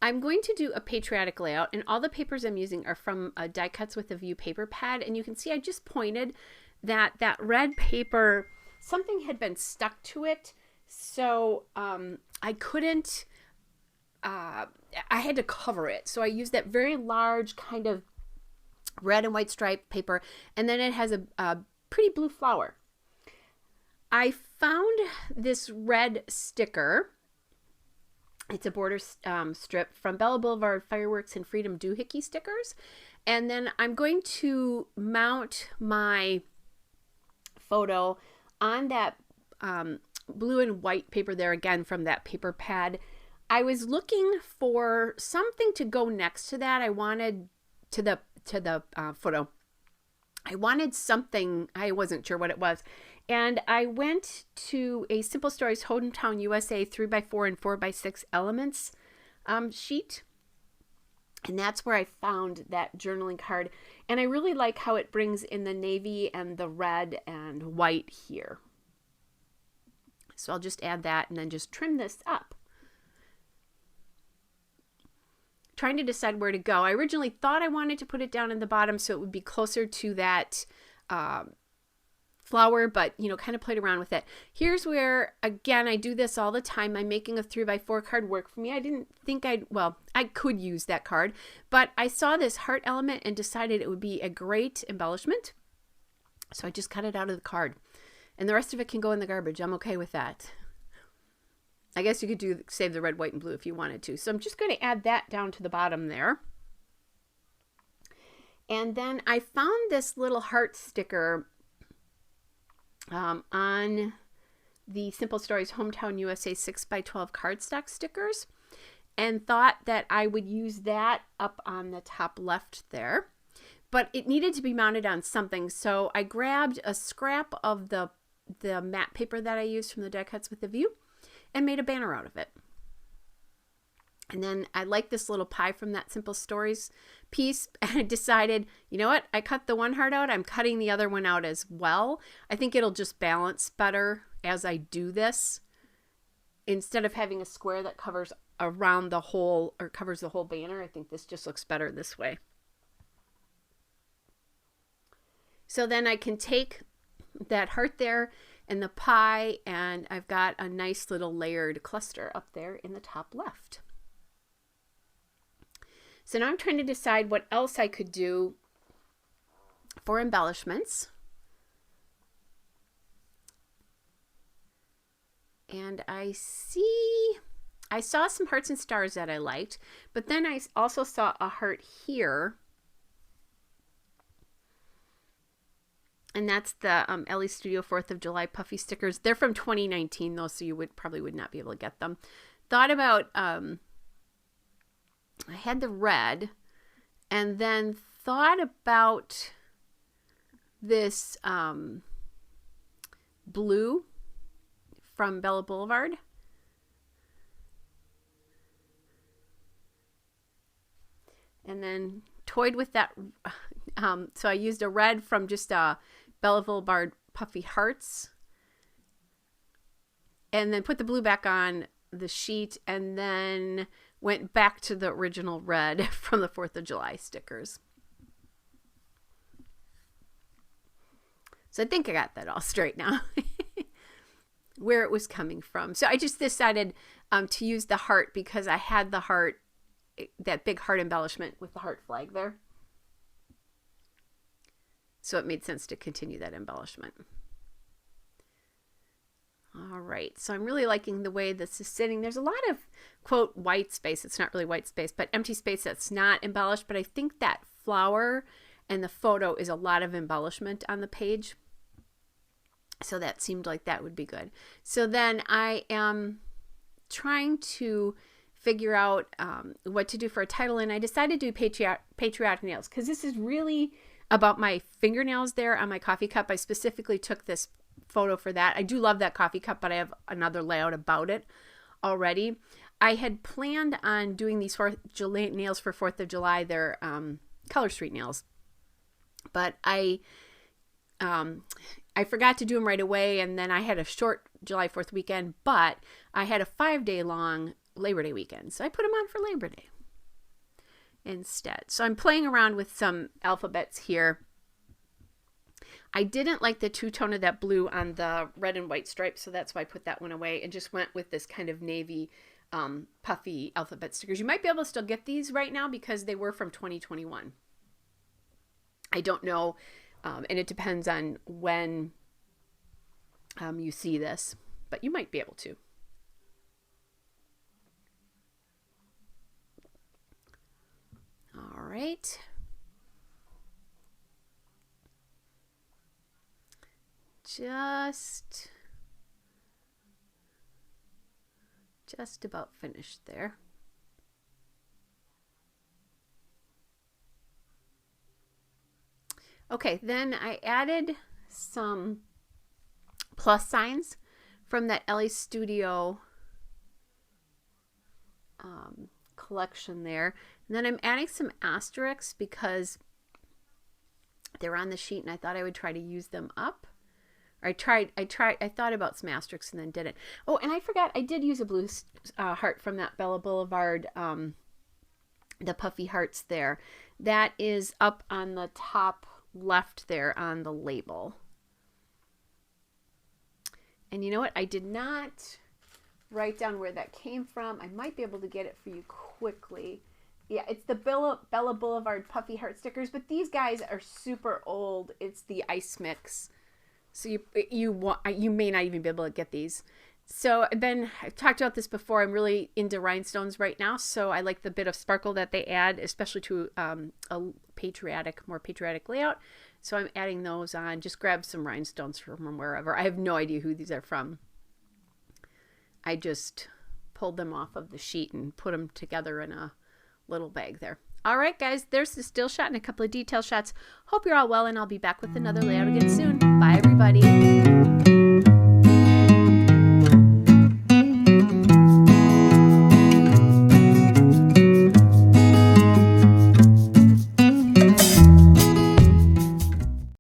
I'm going to do a Patriotic layout, and all the papers I'm using are from Die Cuts with a View paper pad. And you can see I just pointed that red paper, something had been stuck to it. So I couldn't, I had to cover it. So I used that very large kind of red and white striped paper. And then it has a pretty blue flower. I found this red sticker. It's a border strip from Bella Boulevard Fireworks and Freedom Doohickey stickers. And then I'm going to mount my photo on that blue and white paper there, again from that paper pad. I was looking for something to go next to that. I wanted to the photo. I wanted something, I wasn't sure what it was. And I went to a Simple Stories Hometown USA 3x4 and 4x6 elements sheet. And that's where I found that journaling card. And I really like how it brings in the navy and the red and white here. So I'll just add that and then just trim this up. Trying to decide where to go. I originally thought I wanted to put it down in the bottom so it would be closer to that flower, but kind of played around with it. Here's where, again, I do this all the time. I'm making a 3x4 card work for me. I didn't think I could use that card, but I saw this heart element and decided it would be a great embellishment. So I just cut it out of the card, and the rest of it can go in the garbage. I'm okay with that. I guess you could save the red, white, and blue if you wanted to. So I'm just going to add that down to the bottom there. And then I found this little heart sticker on the Simple Stories Hometown USA 6x12 cardstock stickers, and thought that I would use that up on the top left there. But it needed to be mounted on something, so I grabbed a scrap of the matte paper that I used from the Die Cuts with a View and made a banner out of it. And then I like this little pie from that Simple Stories piece, and I decided, you know what? I cut the one heart out. I'm cutting the other one out as well. I think it'll just balance better as I do this. Instead of having a square that covers around the whole, or covers the whole banner, I think this just looks better this way. So then I can take that heart there and the pie, and I've got a nice little layered cluster up there in the top left. So now I'm trying to decide what else I could do for embellishments. And I saw some hearts and stars that I liked, but then I also saw a heart here. And that's the Ellie Studio 4th of July puffy stickers. They're from 2019 though, so you probably would not be able to get them. Thought about, I had the red, and then thought about this blue from Bella Boulevard. And then toyed with that. So I used a red from just Bella Boulevard Puffy Hearts. And then put the blue back on the sheet, and then went back to the original red from the 4th of July stickers. So I think I got that all straight now. Where it was coming from. So I just decided to use the heart because I had the heart, that big heart embellishment with the heart flag there. So it made sense to continue that embellishment. All right, so I'm really liking the way this is sitting. There's a lot of, quote, white space. It's not really white space, but empty space that's not embellished. But I think that flower and the photo is a lot of embellishment on the page. So that seemed like that would be good. So then I am trying to figure out what to do for a title, and I decided to do Patriotic nails because this is really about my fingernails there on my coffee cup. I specifically took this photo for that. I do love that coffee cup, but I have another layout about it already. I had planned on doing these nails for 4th of July. They're Color Street nails, but I forgot to do them right away, and then I had a short July 4th weekend, but I had a 5-day long Labor Day weekend, so I put them on for Labor Day. instead. So I'm playing around with some alphabets here. I didn't like the two-tone of that blue on the red and white stripe, so that's why I put that one away and just went with this kind of navy puffy alphabet stickers. You might be able to still get these right now because they were from 2021. I don't know, and it depends on when you see this, but you might be able to. All right. Just about finished there. Okay, then I added some plus signs from that LA Studio collection there. And then I'm adding some asterisks because they're on the sheet and I thought I would try to use them up. I thought about some asterisks and then didn't. Oh, and I forgot, I did use a blue heart from that Bella Boulevard, the puffy hearts there. That is up on the top left there on the label. And you know what? I did not write down where that came from. I might be able to get it for you quickly. Yeah, it's the Bella Boulevard puffy heart stickers, but these guys are super old. It's the Ice Mix. So you may not even be able to get these. So then I've talked about this before. I'm really into rhinestones right now. So I like the bit of sparkle that they add, especially to a more patriotic layout. So I'm adding those on. Just grab some rhinestones from wherever. I have no idea who these are from. I just pulled them off of the sheet and put them together in a little bag there. All right, guys, there's the still shot and a couple of detail shots. Hope you're all well, and I'll be back with another layout again soon. Bye, everybody.